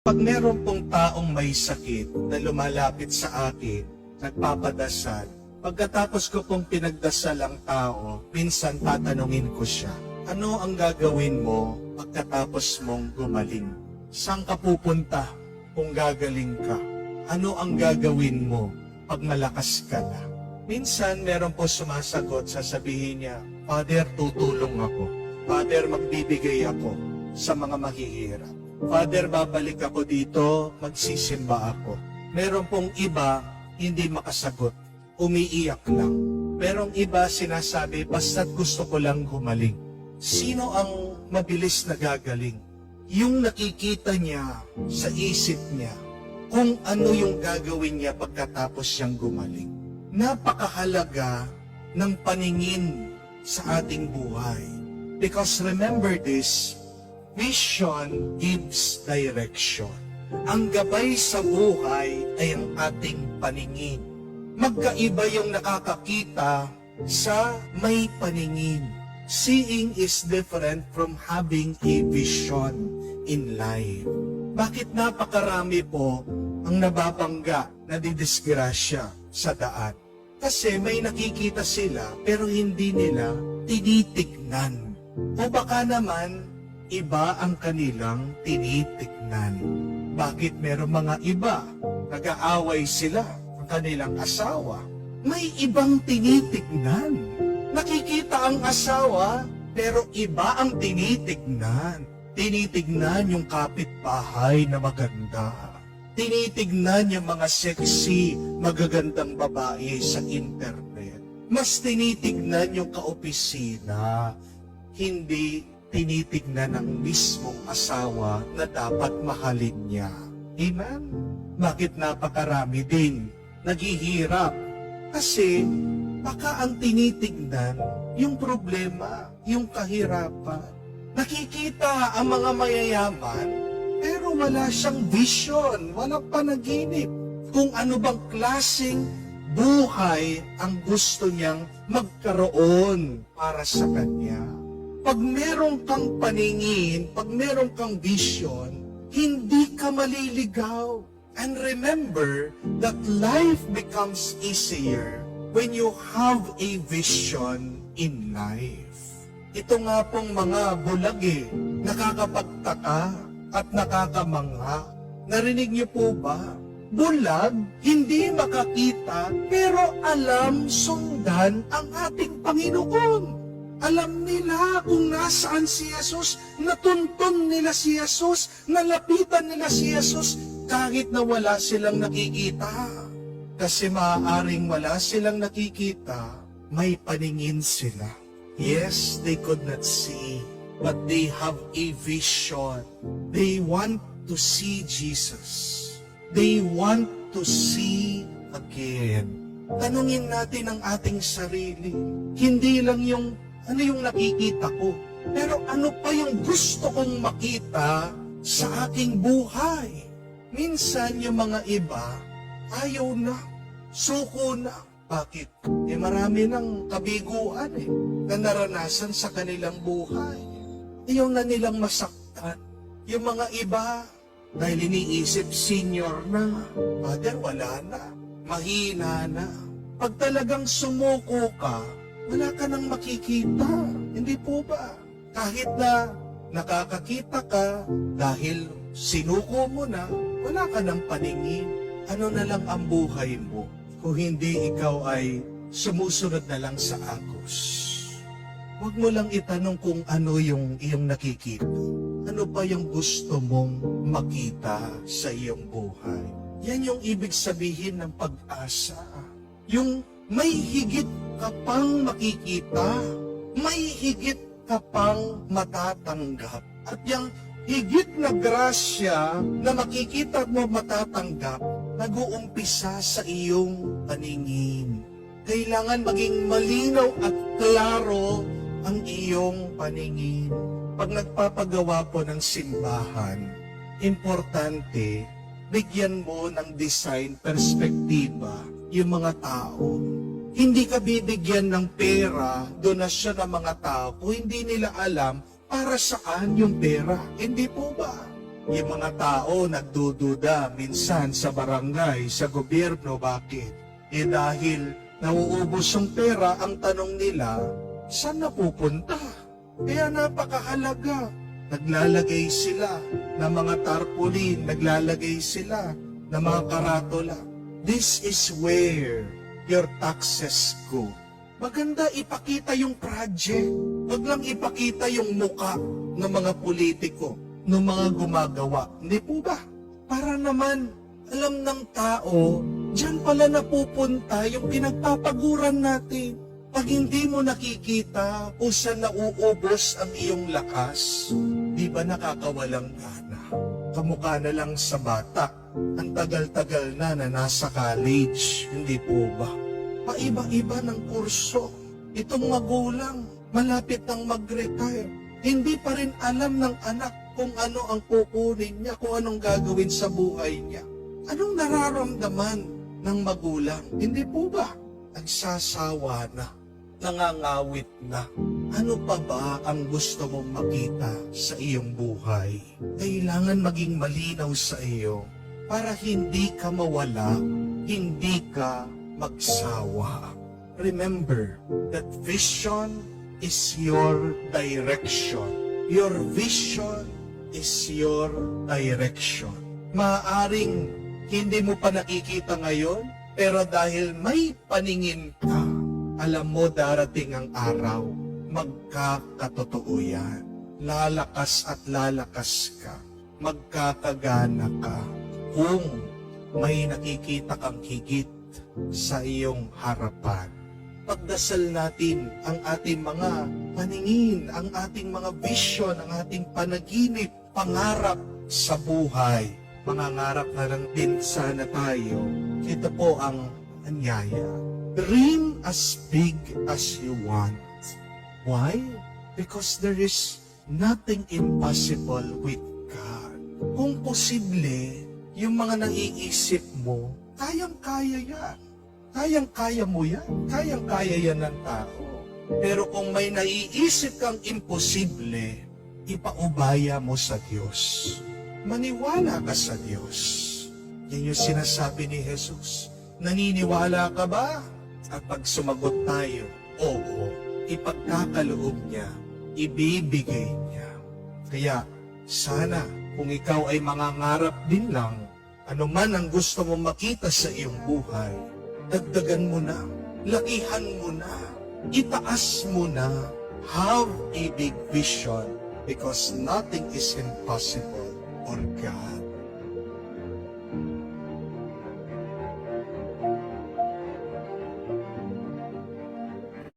Pag meron pong taong may sakit na lumalapit sa akin, nagpapadasal, pagkatapos ko pong pinagdasal ang tao, minsan tatanungin ko siya, ano ang gagawin mo pagkatapos mong gumaling? Saan ka pupunta kung gagaling ka? Ano ang gagawin mo pag malakas ka na? Minsan meron po sumasagot, sasabihin niya, Father, tutulong ako. Father, magbibigay ako sa mga mahihirap. Father, babalik ako dito, magsisimba ako. Meron pong iba, hindi makasagot. Umiiyak lang. Merong iba sinasabi, basta't gusto ko lang gumaling. Sino ang mabilis na gagaling? Yung nakikita niya sa isip niya, kung ano yung gagawin niya pagkatapos siyang gumaling. Napakahalaga ng paningin sa ating buhay. Because remember this, vision gives direction. Ang gabay sa buhay ay ang ating paningin. Magkaiba yung nakakakita sa may paningin. Seeing is different from having a vision in life. Bakit napakarami po ang nababangga, nadidisgrasya sa daan? Kasi may nakikita sila pero hindi nila tinitignan. O baka naman, iba ang kanilang tinitignan. Bakit meron mga iba, nag-aaway sila ang kanilang asawa? May ibang tinitignan. Nakikita ang asawa, pero iba ang tinitignan. Tinitignan yung kapitbahay na maganda. Tinitignan yung mga sexy, magagandang babae sa internet. Mas tinitignan yung kaopisina. Hindi tinitignan ng mismong asawa na dapat mahalin niya. Amen? Bakit napakarami din naghihirap? Kasi baka ang tinitignan yung problema, yung kahirapan. Nakikita ang mga mayayaman, pero wala siyang vision, walang panaginip. Kung ano bang klaseng buhay ang gusto niyang magkaroon para sa kanya. Pag meron kang paningin, pag meron kang vision, hindi ka maliligaw. And remember that life becomes easier when you have a vision in life. Ito nga pong mga bulag nakakapagtaka at nakakamangha. Narinig niyo po ba? Bulag, hindi makakita, pero alam sundan ang ating Panginoon. Alam nila kung nasaan si Jesus, natuntun nila si Jesus, nalapitan nila si Jesus, kahit na wala silang nakikita. Kasi maaaring wala silang nakikita, may paningin sila. Yes, they could not see, but they have a vision. They want to see Jesus. They want to see again. Tanungin natin ang ating sarili. Hindi lang yung ano yung nakikita ko, pero ano pa yung gusto kong makita sa aking buhay? Minsan yung mga iba, ayaw na, suko na. Bakit? Marami ng kabiguan na naranasan sa kanilang buhay. Ayaw na nilang masaktan. Yung mga iba, dahil iniisip senior na, Father, wala na, mahina na. Pag talagang sumuko ka, wala ka nang makikita. Hindi po ba? Kahit na nakakakita ka dahil sinuko mo na, wala ka nang paningin. Ano na lang ang buhay mo kung hindi ikaw ay sumusunod na lang sa agos? Huwag mo lang itanong kung ano yung iyong nakikita. Ano pa yung gusto mong makita sa iyong buhay? Yan yung ibig sabihin ng pag-asa. Yung may higit ka pang makikita, may higit ka pang matatanggap. At yung higit na grasya na makikita mo matatanggap, nag-uumpisa sa iyong paningin. Kailangan maging malinaw at klaro ang iyong paningin. Pag nagpapagawa po ng simbahan, importante, bigyan mo ng design, perspektiba, yung mga tao. Hindi ka bibigyan ng pera, donasyon ng mga tao kung hindi nila alam para saan yung pera. Hindi po ba? Yung mga tao nagdududa minsan sa barangay, sa gobyerno, bakit? Dahil nauubos yung pera, ang tanong nila, saan napupunta? Kaya napakahalaga. Naglalagay sila ng mga tarpaulin, naglalagay sila ng mga karatula. This is where your taxes go. Maganda ipakita yung project. Huwag lang ipakita yung muka ng mga politiko, ng mga gumagawa. Hindi po ba? Para naman alam ng tao, diyan pala napupunta yung pinagpapaguran natin. Pag hindi mo nakikita kung saan nauubos ang iyong lakas, di ba nakakawalang gana? Kamukha na lang sa bata. Ang tagal-tagal na nasa college, hindi po ba? Paiba-iba ng kurso. Itong magulang, malapit nang mag-retire. Hindi pa rin alam ng anak kung ano ang kukunin niya, kung anong gagawin sa buhay niya. Anong nararamdaman ng magulang? Hindi po ba? Nagsasawa na, nangangawit na. Ano pa ba ang gusto mong makita sa iyong buhay? Kailangan maging malinaw sa iyo para hindi ka mawala, hindi ka magsawa. Remember that vision is your direction. Your vision is your direction. Maaring hindi mo pa nakikita ngayon, pero dahil may paningin ka, alam mo darating ang araw, magkakatotoo yan. Lalakas at lalakas ka, magkakagana ka, kung may nakikita kang higit sa iyong harapan. Pagdasal natin ang ating mga paningin, ang ating mga vision, ang ating panaginip, pangarap sa buhay. Mangangarap na lang din sana tayo. Ito po ang anyaya. Dream as big as you want. Why? Because there is nothing impossible with God. Kung posible, yung mga naiisip mo, kayang-kaya yan. Kayang-kaya mo yan. Kayang-kaya yan ng tao. Pero kung may naiisip kang imposible, ipaubaya mo sa Diyos. Maniwala ka sa Diyos. Yan yung sinasabi ni Jesus. Naniniwala ka ba? At pag sumagot tayo, oo, ipagkakaloob niya, ibibigay niya. Kaya sana kung ikaw ay mangangarap din lang, ano man ang gusto mong makita sa iyong buhay, dagdagan mo na, lakihan mo na, itaas mo na, have a big vision because nothing is impossible for God.